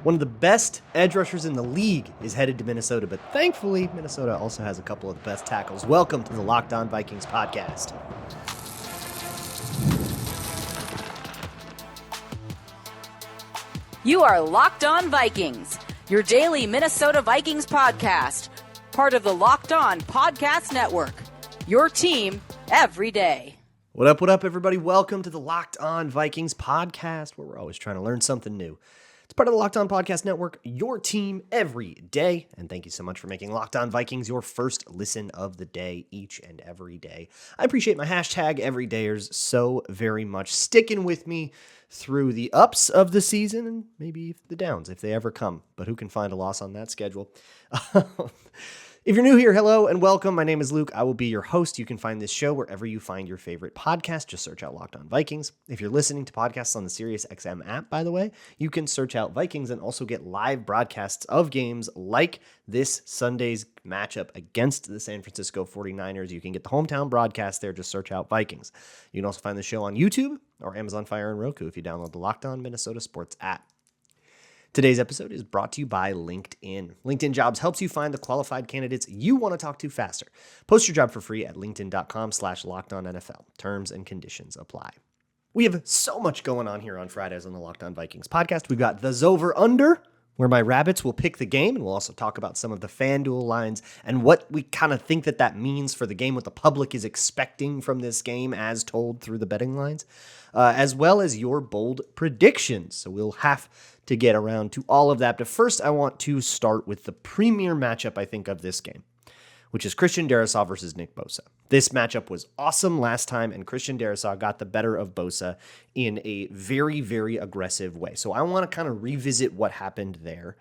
One of the best edge rushers in the league is headed to Minnesota, but thankfully, Minnesota also has a couple of the best tackles. Welcome to the Locked On Vikings podcast. You are Locked On Vikings, your daily Minnesota Vikings podcast, part of the Locked On Podcast Network, your team every day. What up, everybody? Welcome to the Locked On Vikings podcast, where we're always trying to learn something new. It's part of the Locked On Podcast Network, your team every day. And thank you so much for making Locked On Vikings your first listen of the day each and every day. I appreciate my hashtag everydayers so very much, sticking with me through the ups of the season and maybe the downs if they ever come. But who can find a loss on that schedule? If you're new here, hello and welcome. My name is Luke. I will be your host. You can find this show wherever you find your favorite podcast. Just search out Locked On Vikings. If you're listening to podcasts on the SiriusXM app, by the way, you can search out Vikings and also get live broadcasts of games like this Sunday's matchup against the San Francisco 49ers. You can get the hometown broadcast there. Just search out Vikings. You can also find the show on YouTube or Amazon Fire and Roku if you download the Locked On Minnesota Sports app. Today's episode is brought to you by LinkedIn. LinkedIn Jobs helps you find the qualified candidates you want to talk to faster. Post your job for free at linkedin.com/LockedOnNFL. Terms and conditions apply. We have so much going on here on Fridays on the Locked On Vikings podcast. We've got the Over Under, where my rabbits will pick the game, and we'll also talk about some of the Fanduel lines and what we kind of think that means for the game, what the public is expecting from this game as told through the betting lines, as well as your bold predictions. So we'll have to get around to all of that. But first, I want to start with the premier matchup, I think, of this game, which is Christian Darrisaw versus Nick Bosa. This matchup was awesome last time, and Christian Darrisaw got the better of Bosa in a very, very aggressive way. So I want to kind of revisit what happened there,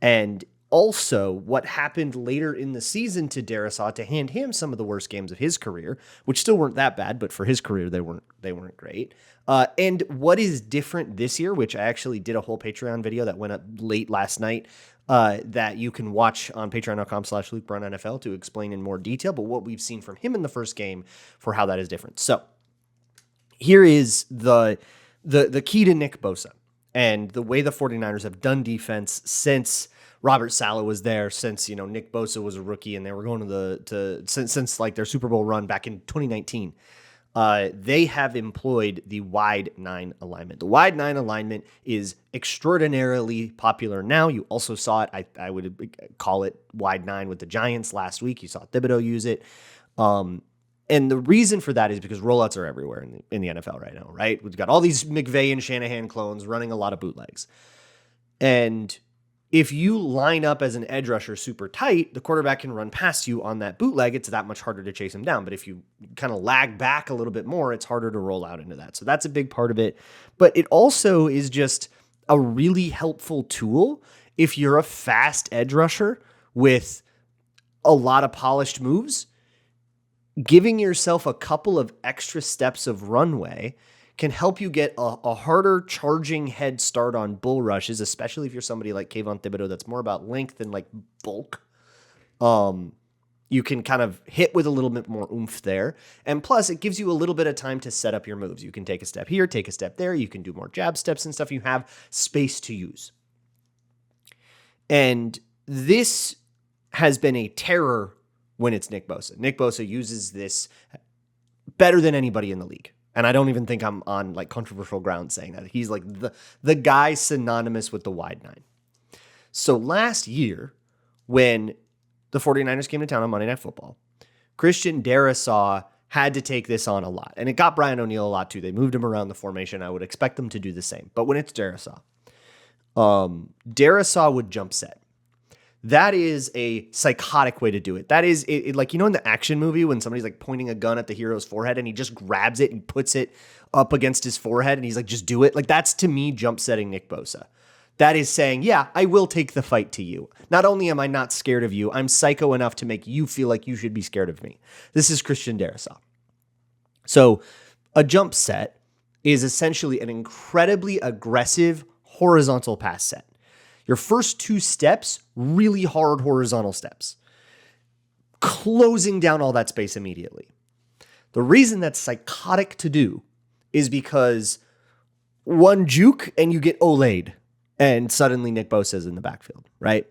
and also what happened later in the season to Darrisaw to hand him some of the worst games of his career, which still weren't that bad, but for his career, they weren't great. And what is different this year, which I actually did a whole Patreon video that went up late last night, that you can watch on patreon.com/LukeBrownNFL to explain in more detail, but what we've seen from him in the first game for how that is different. So here is the key to Nick Bosa and the way the 49ers have done defense since Robert Saleh was there, since, Nick Bosa was a rookie and they were going since like their Super Bowl run back in 2019. They have employed the wide 9 alignment. The wide 9 alignment is extraordinarily popular now. You also saw it, I would call it wide 9 with the Giants last week. You saw Thibodeau use it. And the reason for that is because rollouts are everywhere in the NFL right now, right? We've got all these McVay and Shanahan clones running a lot of bootlegs. And if you line up as an edge rusher super tight, the quarterback can run past you on that bootleg. It's that much harder to chase him down. But if you kind of lag back a little bit more, it's harder to roll out into that. So that's a big part of it. But it also is just a really helpful tool if you're a fast edge rusher with a lot of polished moves. Giving yourself a couple of extra steps of runway can help you get a harder charging head start on bull rushes, especially if you're somebody like Kayvon Thibodeau that's more about length than like bulk. You can kind of hit with a little bit more oomph there. And plus, it gives you a little bit of time to set up your moves. You can take a step here, take a step there. You can do more jab steps and stuff. You have space to use. And this has been a terror when it's Nick Bosa. Nick Bosa uses this better than anybody in the league. And I don't even think I'm on like controversial ground saying that. He's like the guy synonymous with the wide 9. So last year, when the 49ers came to town on Monday Night Football, Christian Darrisaw had to take this on a lot. And it got Brian O'Neill a lot too. They moved him around the formation. I would expect them to do the same. But when it's Darrisaw, Darrisaw would jump set. That is a psychotic way to do it. That is like, in the action movie when somebody's like pointing a gun at the hero's forehead and he just grabs it and puts it up against his forehead and he's like, just do it. Like, that's to me jump setting Nick Bosa. That is saying, yeah, I will take the fight to you. Not only am I not scared of you, I'm psycho enough to make you feel like you should be scared of me. This is Christian Darrisaw. So a jump set is essentially an incredibly aggressive horizontal pass set. Your first 2 steps, really hard horizontal steps, closing down all that space immediately. The reason that's psychotic to do is because one juke and you get olayed. and suddenly Nick Bosa is in the backfield, right?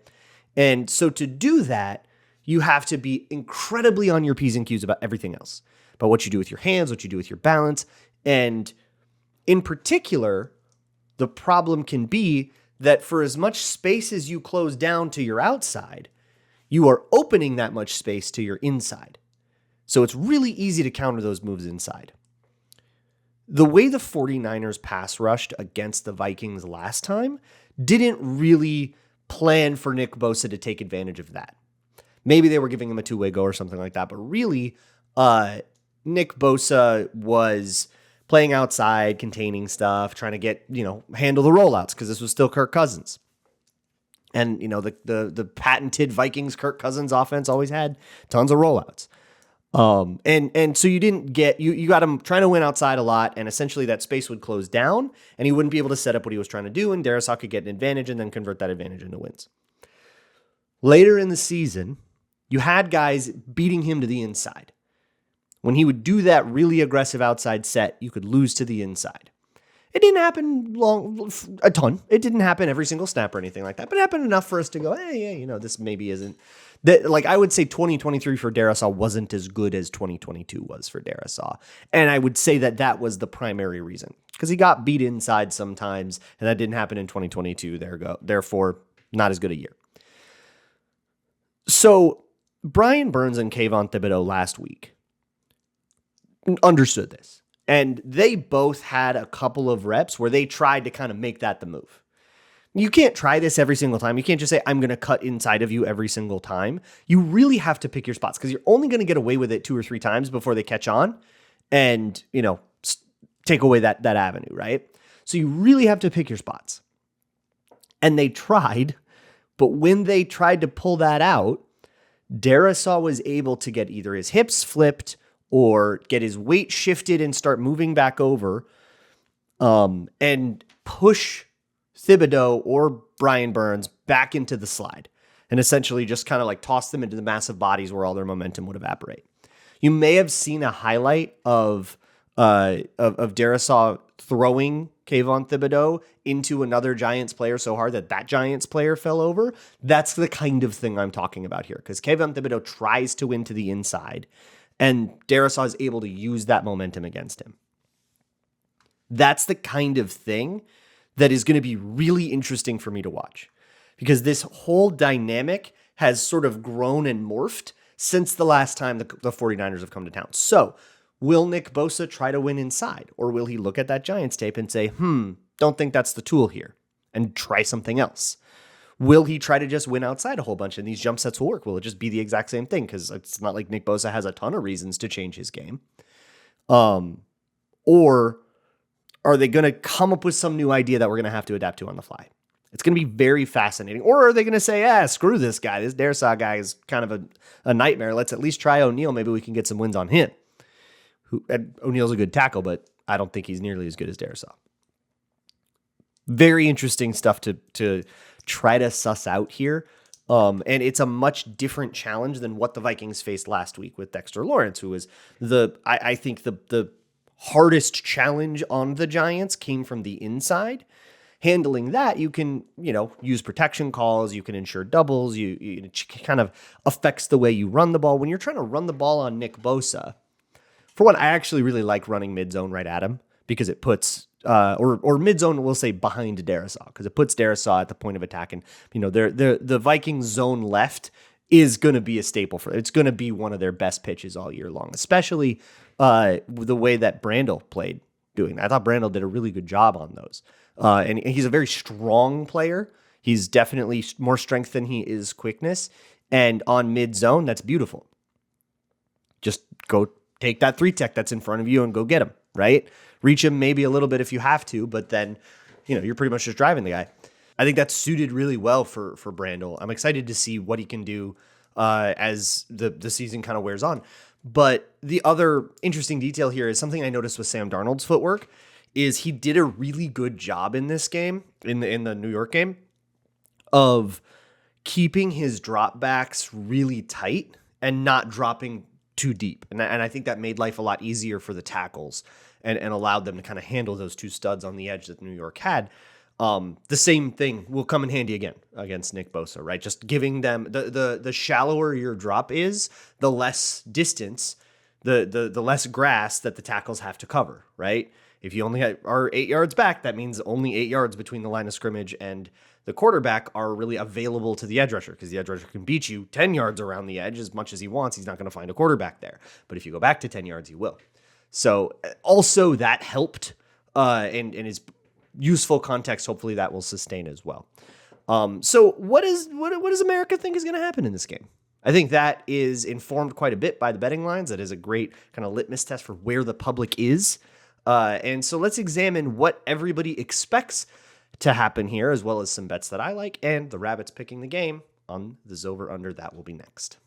And so to do that, you have to be incredibly on your P's and Q's about everything else, about what you do with your hands, what you do with your balance. And in particular, the problem can be that for as much space as you close down to your outside, you are opening that much space to your inside. So it's really easy to counter those moves inside. The way the 49ers pass rushed against the Vikings last time didn't really plan for Nick Bosa to take advantage of that. Maybe they were giving him a two-way go or something like that, but really, Nick Bosa was playing outside, containing stuff, trying to get, handle the rollouts because this was still Kirk Cousins. And, the patented Vikings Kirk Cousins offense always had tons of rollouts. And so you didn't get, you got him trying to win outside a lot, and essentially that space would close down and he wouldn't be able to set up what he was trying to do, and Darrisaw could get an advantage and then convert that advantage into wins. Later in the season, you had guys beating him to the inside. When he would do that really aggressive outside set, you could lose to the inside. It didn't happen a ton. It didn't happen every single snap or anything like that, but it happened enough for us to go, hey, this maybe isn't that. Like, I would say 2023 for Darrisaw wasn't as good as 2022 was for Darrisaw. And I would say that was the primary reason, because he got beat inside sometimes, and that didn't happen in 2022. Therefore, not as good a year. So Brian Burns and Kayvon Thibodeau last week understood this. And they both had a couple of reps where they tried to kind of make that the move. You can't try this every single time. You can't just say, I'm going to cut inside of you every single time. You really have to pick your spots, because you're only going to get away with it 2 or 3 times before they catch on and, take away that avenue, right? So you really have to pick your spots. And they tried, but when they tried to pull that out, Darrisaw was able to get either his hips flipped or get his weight shifted and start moving back over, and push Thibodeau or Brian Burns back into the slide, and essentially just kind of like toss them into the massive bodies where all their momentum would evaporate. You may have seen a highlight of Darrisaw throwing Kayvon Thibodeau into another Giants player so hard that Giants player fell over. That's the kind of thing I'm talking about here, because Kayvon Thibodeau tries to win to the inside, and Darrisaw is able to use that momentum against him. That's the kind of thing that is going to be really interesting for me to watch, because this whole dynamic has sort of grown and morphed since the last time the 49ers have come to town. So will Nick Bosa try to win inside, or will he look at that Giants tape and say, don't think that's the tool here, and try something else? Will he try to just win outside a whole bunch and these jump sets will work? Will it just be the exact same thing? Because it's not like Nick Bosa has a ton of reasons to change his game. Or are they going to come up with some new idea that we're going to have to adapt to on the fly? It's going to be very fascinating. Or are they going to say, screw this guy. This Darrisaw guy is kind of a nightmare. Let's at least try O'Neal. Maybe we can get some wins on him. O'Neal's a good tackle, but I don't think he's nearly as good as Darrisaw. Very interesting stuff to try to suss out here. And it's a much different challenge than what the Vikings faced last week with Dexter Lawrence, who was I think the hardest challenge on the Giants came from the inside. Handling that, you can, use protection calls, you can ensure doubles, it kind of affects the way you run the ball. When you're trying to run the ball on Nick Bosa, for one, I actually really like running mid-zone right at him, because it puts or mid-zone, we'll say behind Darrisaw, because it puts Darrisaw at the point of attack. And, the Vikings zone left is going to be a staple for it. It's going to be one of their best pitches all year long, especially the way that Brandel played doing that. I thought Brandel did a really good job on those. And he's a very strong player. He's definitely more strength than he is quickness. And on mid-zone, that's beautiful. Just go take that 3-tech that's in front of you and go get him, right? Reach him maybe a little bit if you have to, but then, you're pretty much just driving the guy. I think that's suited really well for Brandel. I'm excited to see what he can do as the season kind of wears on. But the other interesting detail here is something I noticed with Sam Darnold's footwork is he did a really good job in this game, in the New York game, of keeping his dropbacks really tight and not dropping too deep. And I think that made life a lot easier for the tackles and allowed them to kind of handle those two studs on the edge that New York had. The same thing will come in handy again against Nick Bosa, right? Just giving them the shallower your drop is, the less distance, the less grass that the tackles have to cover, right? If you only are 8 yards back, that means only 8 yards between the line of scrimmage and the quarterback are really available to the edge rusher, because the edge rusher can beat you 10 yards around the edge as much as he wants. He's not going to find a quarterback there. But if you go back to 10 yards, he will. So also that helped and is useful context. Hopefully that will sustain as well. So what does America think is going to happen in this game? I think that is informed quite a bit by the betting lines. That is a great kind of litmus test for where the public is. And so let's examine what everybody expects to happen here, as well as some bets that I like and the Rabbits picking the game on the over-under. That will be next.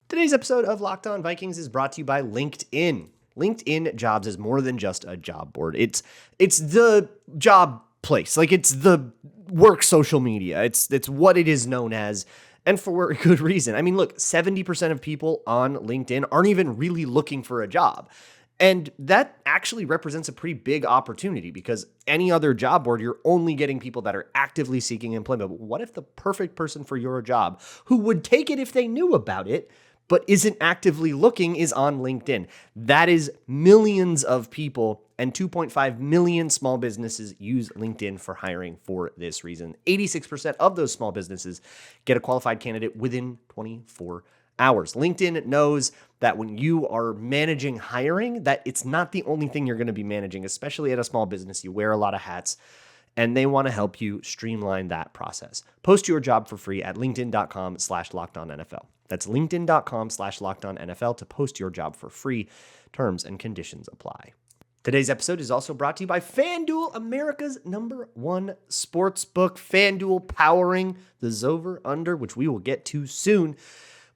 Today's episode of Locked On Vikings is brought to you by LinkedIn. LinkedIn Jobs is more than just a job board. It's the job place. Like, it's the work social media. It's what it is known as, and for good reason. I mean, look, 70% of people on LinkedIn aren't even really looking for a job. And that actually represents a pretty big opportunity, because any other job board, you're only getting people that are actively seeking employment. But what if the perfect person for your job, who would take it if they knew about it, but isn't actively looking, is on LinkedIn? That is millions of people, and 2.5 million small businesses use LinkedIn for hiring for this reason. 86% of those small businesses get a qualified candidate within 24 hours. LinkedIn knows that when you are managing hiring, that it's not the only thing you're going to be managing, especially at a small business. You wear a lot of hats, and they want to help you streamline that process. Post your job for free at linkedin.com/lockedonnfl. That's linkedin.com/lockedonnfl to post your job for free. Terms and conditions apply. Today's episode is also brought to you by Fanduel, America's #1 sportsbook. Fanduel powering the over-under, which we will get to soon.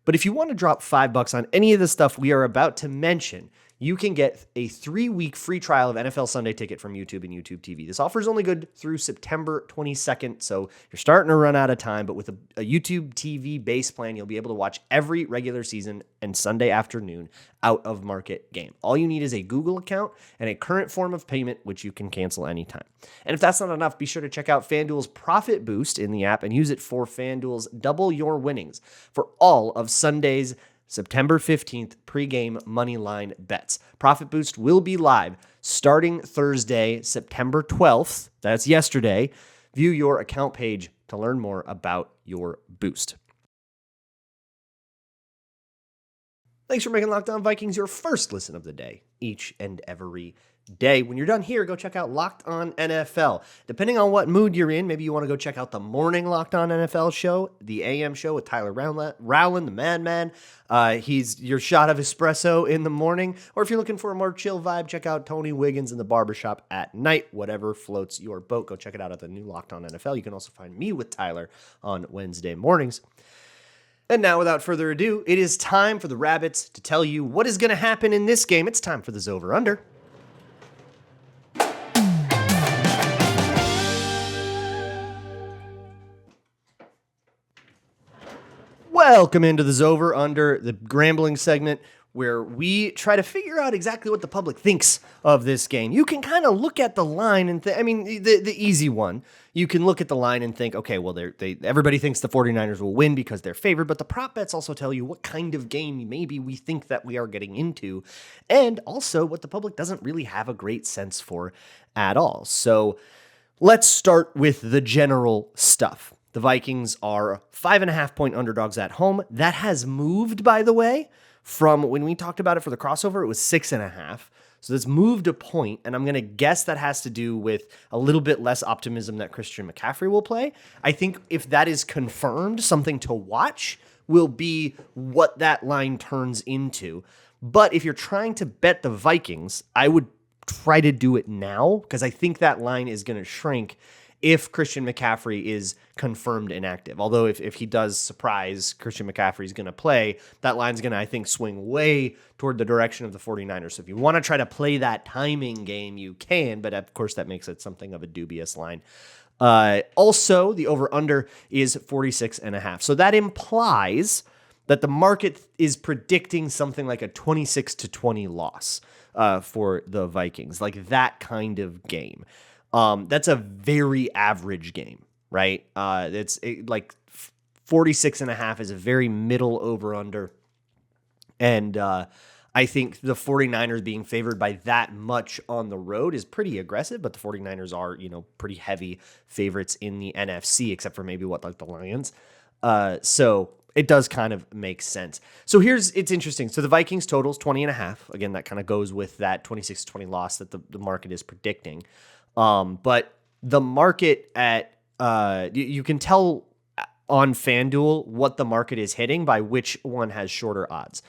But if you want to drop $5 on any of the stuff we are about to mention, you can get a 3-week free trial of NFL Sunday Ticket from YouTube and YouTube TV. This offer is only good through September 22nd, so you're starting to run out of time. But with a YouTube TV base plan, you'll be able to watch every regular season and Sunday afternoon out-of-market game. All you need is a Google account and a current form of payment, which you can cancel anytime. And if that's not enough, be sure to check out FanDuel's Profit Boost in the app and use it for FanDuel's Double Your Winnings for all of Sunday's September 15th pregame moneyline bets. Profit Boost will be live starting Thursday, September 12th. That's yesterday. View your account page to learn more about your boost. Thanks for making Locked On Vikings your first listen of the day, each and every day. When you're done here, go check out Locked On NFL. Depending on what mood you're in, maybe you want to go check out the morning Locked On NFL show, the AM show with Tyler Rowland, the madman. He's your shot of espresso in the morning. Or if you're looking for a more chill vibe, check out Tony Wiggins in the barbershop at night. Whatever floats your boat, go check it out at the new Locked On NFL. You can also find me with Tyler on Wednesday mornings. And now, without further ado, it is time for the Rabbits to tell you what is going to happen in this game. It's time for the over-under. Welcome into the over-under, the Grambling segment, where we try to figure out exactly what the public thinks of this game. You can kind of look at the line and the easy one. You can look at the line and think, okay, well, everybody thinks the 49ers will win because they're favored, but the prop bets also tell you what kind of game maybe we think that we are getting into, and also what the public doesn't really have a great sense for at all. So let's start with the general stuff. The Vikings are 5.5-point underdogs at home. That has moved, by the way, from when we talked about it for the crossover, it was 6.5. So that's moved a point, and I'm going to guess that has to do with a little bit less optimism that Christian McCaffrey will play. I think if that is confirmed, something to watch will be what that line turns into. But if you're trying to bet the Vikings, I would try to do it now, because I think that line is going to shrink if Christian McCaffrey is confirmed inactive. Although if he does surprise Christian McCaffrey is going to play, that line's going to, I think, swing way toward the direction of the 49ers. So if you want to try to play that timing game, you can, but of course that makes it something of a dubious line. Also, the over-under is 46.5. So that implies that the market is predicting something like a 26-20 loss for the Vikings, like that kind of game. That's a very average game, right? Like 46.5 is a very middle over-under. And I think the 49ers being favored by that much on the road is pretty aggressive, but the 49ers are, pretty heavy favorites in the NFC, except for maybe like the Lions. So it does kind of make sense. So it's interesting. So the Vikings totals 20.5. Again, that kind of goes with that 26-20 loss that the market is predicting. But the market you can tell on FanDuel what the market is hitting by which one has shorter odds.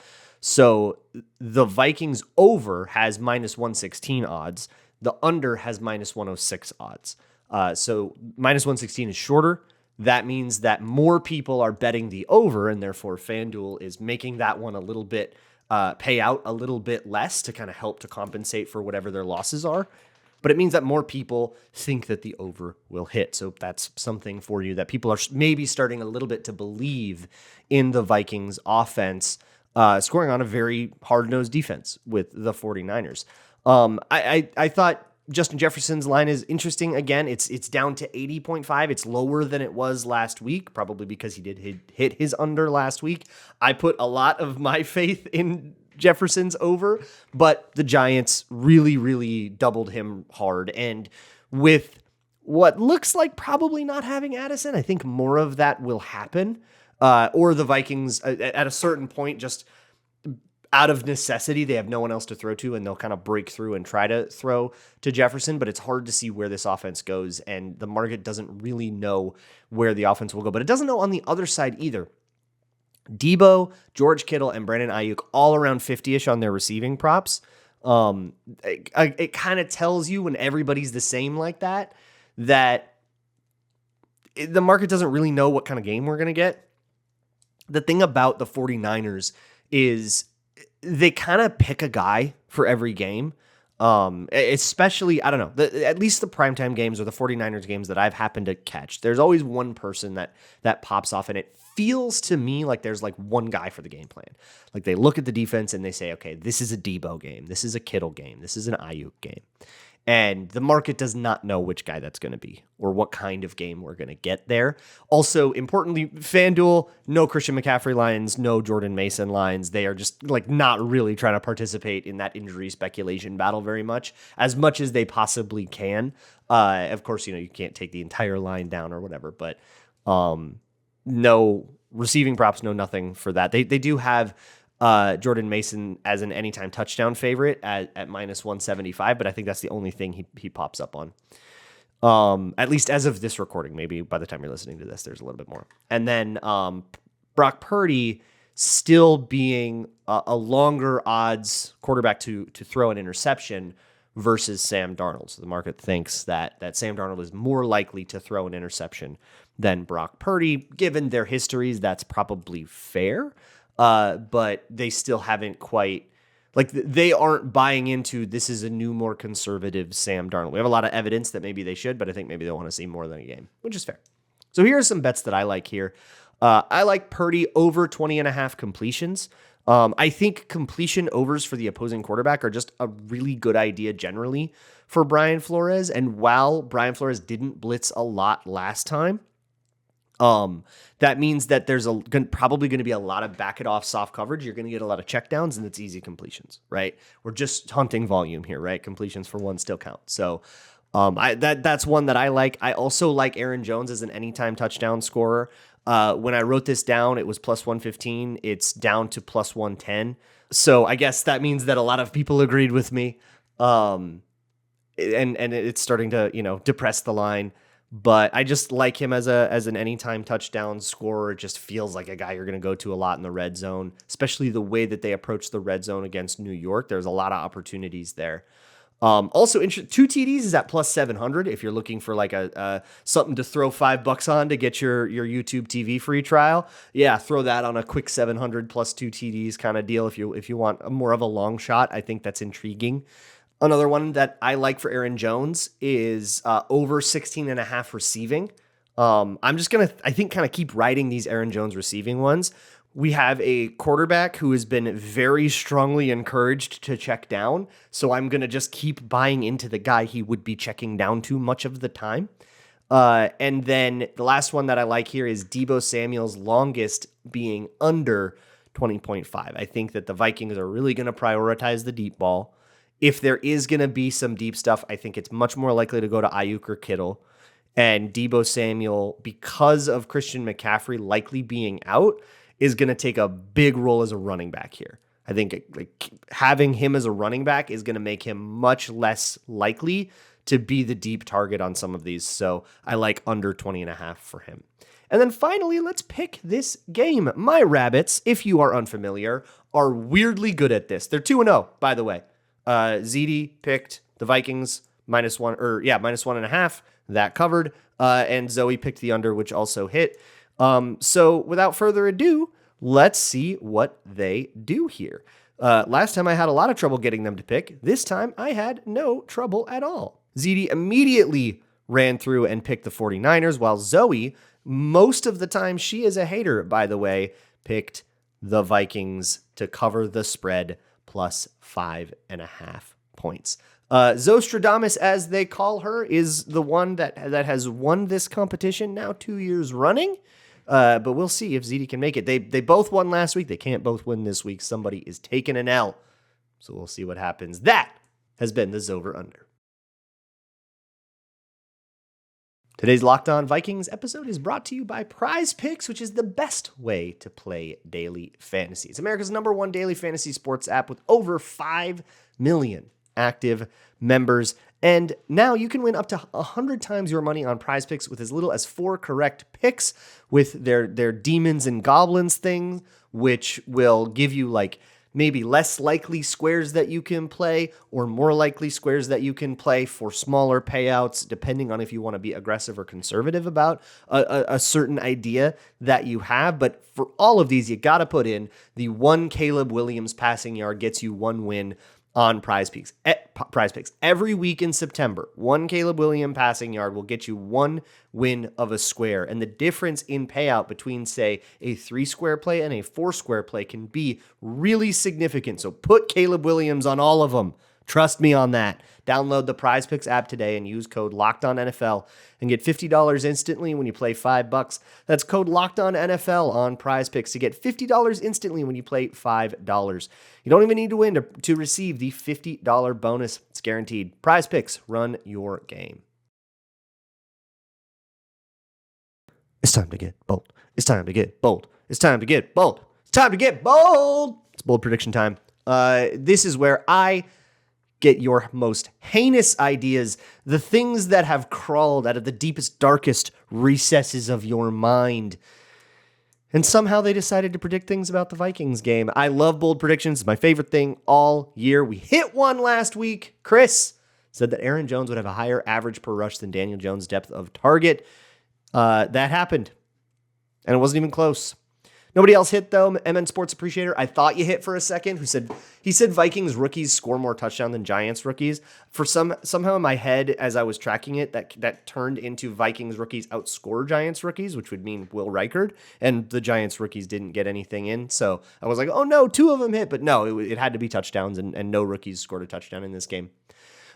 So the Vikings over has -116 odds. The under has -106 odds. So -116 is shorter. That means that more people are betting the over, and therefore FanDuel is making that one a little bit pay out a little bit less to kind of help to compensate for whatever their losses are. But it means that more people think that the over will hit. So that's something for you, that people are maybe starting a little bit to believe in the Vikings offense, scoring on a very hard-nosed defense with the 49ers. I thought Justin Jefferson's line is interesting. Again, it's down to 80.5. It's lower than it was last week, probably because he did hit his under last week. I put a lot of my faith in Jefferson's over, but the Giants really, really doubled him hard. And with what looks like probably not having Addison, I think more of that will happen. Or the Vikings, at a certain point, just out of necessity, they have no one else to throw to, and they'll kind of break through and try to throw to Jefferson. But it's hard to see where this offense goes, and the market doesn't really know where the offense will go. But it doesn't know on the other side either. Debo, George Kittle, and Brandon Ayuk all around 50-ish on their receiving props. It kind of tells you when everybody's the same like that the market doesn't really know what kind of game we're going to get. The thing about the 49ers is they kind of pick a guy for every game. Especially, I don't know, at least the primetime games or the 49ers games that I've happened to catch, there's always one person that pops off, and it feels to me like there's like one guy for the game plan. Like they look at the defense and they say, okay, this is a Debo game. This is a Kittle game. This is an Ayuk game. And the market does not know which guy that's going to be or what kind of game we're going to get there. Also, importantly, FanDuel, no Christian McCaffrey lines, no Jordan Mason lines. They are just like not really trying to participate in that injury speculation battle very much as they possibly can. Of course, you can't take the entire line down or whatever, but no receiving props, no nothing for that. They do have Jordan Mason as an anytime touchdown favorite at -175, but I think that's the only thing he pops up on. At least as of this recording. Maybe by the time you're listening to this, there's a little bit more. And then Brock Purdy still being a longer odds quarterback to throw an interception versus Sam Darnold. So the market thinks that Sam Darnold is more likely to throw an interception than Brock Purdy. Given their histories, that's probably fair. But they still haven't quite, they aren't buying into this is a new, more conservative Sam Darnold. We have a lot of evidence that maybe they should, but I think maybe they want to see more than a game, which is fair. So here are some bets that I like here. I like Purdy over 20.5 completions. I think completion overs for the opposing quarterback are just a really good idea generally for Brian Flores. And while Brian Flores didn't blitz a lot last time, that means that there's probably going to be a lot of back it off soft coverage. You're going to get a lot of checkdowns, and it's easy completions, right? We're just hunting volume here, right? Completions for one still count. So that's one that I like. I also like Aaron Jones as an anytime touchdown scorer. When I wrote this down, it was +115. It's down to +110. So I guess that means that a lot of people agreed with me. And it's starting to, depress the line. But I just like him as an anytime touchdown scorer. It just feels like a guy you're going to go to a lot in the red zone, especially the way that they approach the red zone against New York. There's a lot of opportunities there. Also, 2 TDs is at +700 if you're looking for like a something to throw $5 on to get your YouTube TV free trial. Yeah, throw that on a quick 700 plus 2 TDs kind of deal if you want more of a long shot. I think that's intriguing. Another one that I like for Aaron Jones is over 16.5 receiving. I'm just going to, I think, kind of keep riding these Aaron Jones receiving ones. we have a quarterback who has been very strongly encouraged to check down. So I'm going to just keep buying into the guy he would be checking down to much of the time. And then the last one that I like here is Deebo Samuel's longest being under 20.5. I think that the Vikings are really going to prioritize the deep ball. If there is going to be some deep stuff, I think it's much more likely to go to Ayuk or Kittle. And Deebo Samuel, because of Christian McCaffrey likely being out, is going to take a big role as a running back here. I think like having him as a running back is going to make him much less likely to be the deep target on some of these. So I like under 20.5 for him. And then finally, let's pick this game. My Rabbits, if you are unfamiliar, are weirdly good at this. They're 2-0, by the way. ZD picked the Vikings minus 1.5. That covered. And Zoe picked the under, which also hit. So without further ado, let's see what they do here. Last time I had a lot of trouble getting them to pick. This time I had no trouble at all. ZD immediately ran through and picked the 49ers, while Zoe, most of the time she is a hater, by the way, picked the Vikings to cover the spread plus 5.5 points. Zostradamus, as they call her, is the one that has won this competition now 2 years running. But we'll see if ZD can make it. They both won last week. They can't both win this week. Somebody is taking an L. So we'll see what happens. That has been the Zover Under. Today's Locked On Vikings episode is brought to you by PrizePicks, which is the best way to play daily fantasy. It's America's #1 daily fantasy sports app with over 5 million active members. And now you can win up to 100 times your money on PrizePicks with as little as 4 correct picks with their demons and goblins thing, which will give you like maybe less likely squares that you can play or more likely squares that you can play for smaller payouts, depending on if you want to be aggressive or conservative about a certain idea that you have. But for all of these, you got to put in the 1 Caleb Williams passing yard gets you 1 win on PrizePicks. Every week in September, 1 Caleb Williams passing yard will get you 1 win of a square. And the difference in payout between, say, a 3-square play and a 4-square play can be really significant. So put Caleb Williams on all of them. Trust me on that. Download the PrizePicks app today and use code LOCKEDONNFL and get $50 instantly when you play $5. That's code LOCKEDONNFL on PrizePicks to get $50 instantly when you play $5. You don't even need to win to receive the $50 bonus. It's guaranteed. PrizePicks, run your game. It's time to get bold. It's time to get bold. It's time to get bold. It's time to get bold. It's bold prediction time. This is where I get your most heinous ideas, the things that have crawled out of the deepest, darkest recesses of your mind. And somehow they decided to predict things about the Vikings game. I love bold predictions. It's my favorite thing all year. We hit one last week. Chris said that Aaron Jones would have a higher average per rush than Daniel Jones' depth of target. That happened. And it wasn't even close. Nobody else hit, though. MN Sports Appreciator, I thought you hit for a second, he said Vikings rookies score more touchdowns than Giants rookies. For somehow in my head, as I was tracking it, that turned into Vikings rookies outscore Giants rookies, which would mean Will Reichard, and the Giants rookies didn't get anything in. So I was like, oh no, 2 of them hit, but no, it had to be touchdowns, and no rookies scored a touchdown in this game.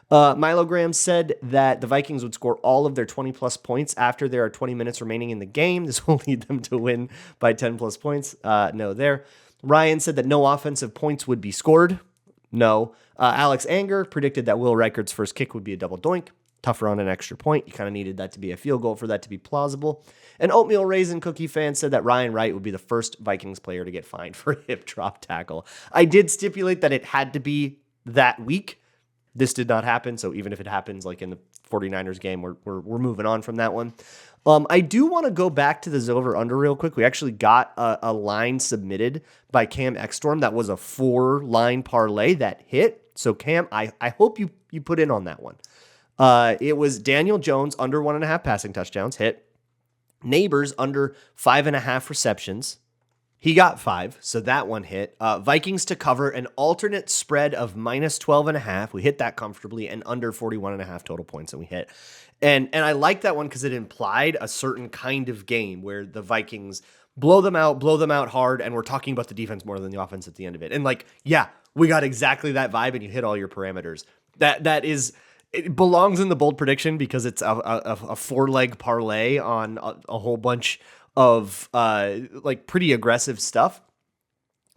Milogram said that the Vikings would score all of their 20-plus points after there are 20 minutes remaining in the game. This will lead them to win by 10-plus points. No there. Ryan said that no offensive points would be scored. No. Alex Anger predicted that Will Reichard's first kick would be a double doink. Tougher on an extra point. You kind of needed that to be a field goal for that to be plausible. An Oatmeal Raisin Cookie fan said that Ryan Wright would be the first Vikings player to get fined for a hip drop tackle. I did stipulate that it had to be that week. This did not happen, so even if it happens like in the 49ers game, we're moving on from that one. I do want to go back to the Zover Under real quick. We actually got a line submitted by Cam Ekstorm that was a 4-line parlay that hit. So Cam, I hope you put in on that one. It was Daniel Jones under 1.5 passing touchdowns, hit. Neighbors under 5.5 receptions. He got 5, so that one hit. Vikings to cover an alternate spread of minus 12.5. We hit that comfortably, and under 41.5 total points, and we hit. And I like that one because it implied a certain kind of game where the Vikings blow them out hard, and we're talking about the defense more than the offense at the end of it. And like, yeah, we got exactly that vibe, and you hit all your parameters. It belongs in the bold prediction because it's a 4-leg parlay on a whole bunch of like pretty aggressive stuff.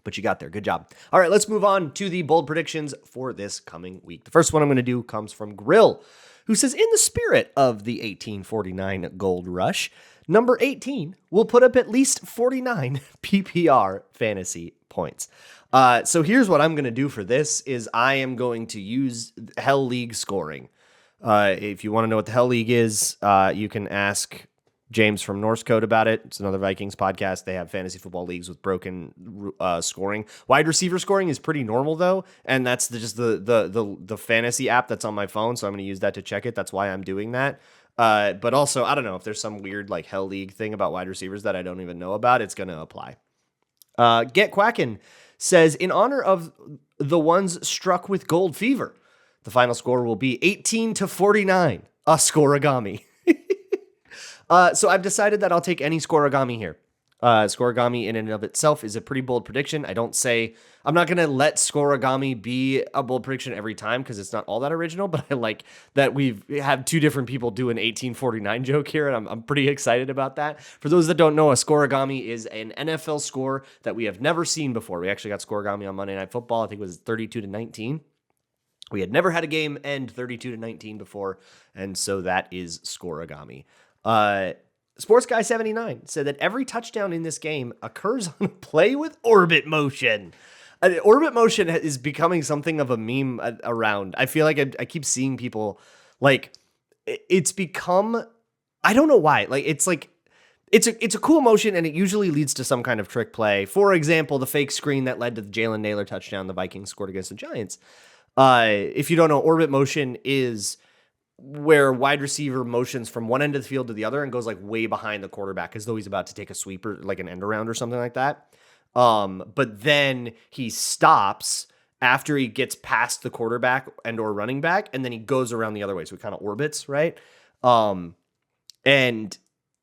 But you got there. Good job. All right, let's move on to the bold predictions for this coming week. The first one I'm going to do comes from Grill, who says, in the spirit of the 1849 Gold Rush, number 18 will put up at least 49 PPR fantasy points. So here's what I'm going to do for this is I am going to use Hell League scoring. If you want to know what the Hell League is, you can ask James from Norse Code about it. It's another Vikings podcast. They have fantasy football leagues with broken scoring. Wide receiver scoring is pretty normal though, and that's just the fantasy app that's on my phone. So I'm going to use that to check it. That's why I'm doing that. But also, I don't know if there's some weird like Hell League thing about wide receivers that I don't even know about. It's going to apply. Get Quackin' says, in honor of the ones struck with gold fever, the final score will be 18-49. A Scorigami. So I've decided that I'll take any Scorigami here. Scorigami in and of itself is a pretty bold prediction. I'm not going to let Scorigami be a bold prediction every time because it's not all that original, but I like that we've had two different people do an 1849 joke here, and I'm pretty excited about that. For those that don't know, a Scorigami is an NFL score that we have never seen before. We actually got Scorigami on Monday Night Football. I think it was 32-19. We had never had a game end 32-19 before, and so that is Scorigami. Sports Guy 79 said that every touchdown in this game occurs on a play with orbit motion. Orbit motion is becoming something of a meme around. I feel like I keep seeing people like it's become, I don't know why. Like it's a cool motion, and it usually leads to some kind of trick play. For example, the fake screen that led to the Jalen Naylor touchdown the Vikings scored against the Giants. If you don't know, orbit motion is where wide receiver motions from one end of the field to the other and goes like way behind the quarterback as though he's about to take a sweep or like an end around or something like that. But then he stops after he gets past the quarterback and or running back, and then he goes around the other way. So he kind of orbits, right? And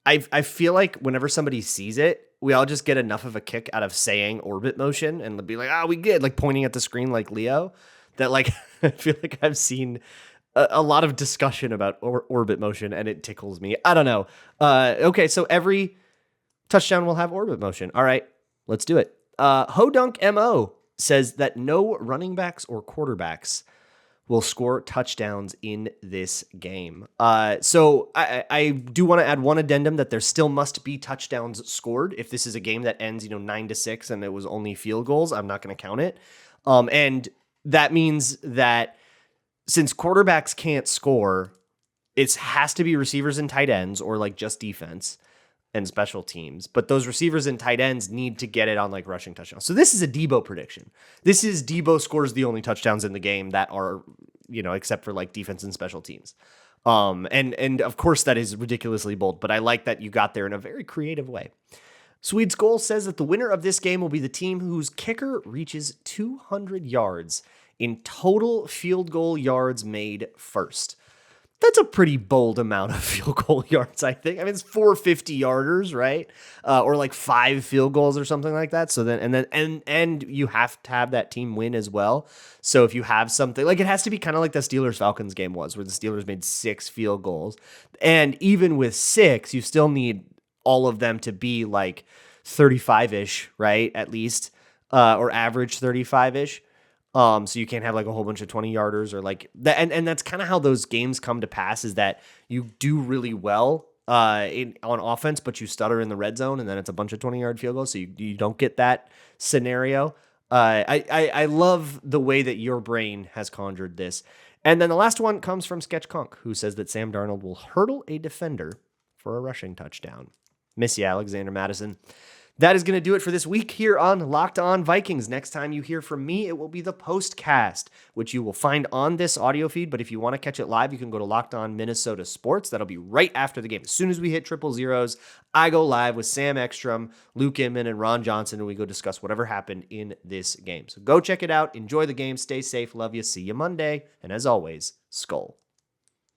I feel like whenever somebody sees it, we all just get enough of a kick out of saying orbit motion and be like, we get like pointing at the screen like Leo, that like I feel like I've seen a lot of discussion about orbit motion, and it tickles me. I don't know. Okay, so every touchdown will have orbit motion. All right, let's do it. Hodunk MO says that no running backs or quarterbacks will score touchdowns in this game. So I do want to add one addendum that there still must be touchdowns scored. If this is a game that ends 9-6 and it was only field goals, I'm not going to count it. And that means that since quarterbacks can't score, it has to be receivers and tight ends or like just defense and special teams. But those receivers and tight ends need to get it on like rushing touchdowns. So this is a Debo prediction. This is Debo scores the only touchdowns in the game that are, except for like defense and special teams. And of course that is ridiculously bold, but I like that you got there in a very creative way. Swede's Goal says that the winner of this game will be the team whose kicker reaches 200 yards in total field goal yards made first. That's a pretty bold amount of field goal yards, I think. I mean, it's 4 50-yarders, right? Or like 5 field goals or something like that. So then you have to have that team win as well. So if you have something like, it has to be kind of like the Steelers-Falcons game was, where the Steelers made 6 field goals. And even with 6, you still need all of them to be like 35-ish, right? At least, or average 35-ish. So you can't have like a whole bunch of 20-yarders or like that. And that's kind of how those games come to pass, is that you do really well on offense, but you stutter in the red zone, and then it's a bunch of 20-yard field goals. So you don't get that scenario. I love the way that your brain has conjured this. And then the last one comes from Sketch Conk, who says that Sam Darnold will hurdle a defender for a rushing touchdown. Miss you, Alexander Madison. That is going to do it for this week here on Locked On Vikings. Next time you hear from me, it will be the postcast, which you will find on this audio feed. But if you want to catch it live, you can go to Locked On Minnesota Sports. That'll be right after the game. As soon as we hit 000, I go live with Sam Ekstrom, Luke Inman, and Ron Johnson, and we go discuss whatever happened in this game. So go check it out. Enjoy the game. Stay safe. Love you. See you Monday. And as always, Skull.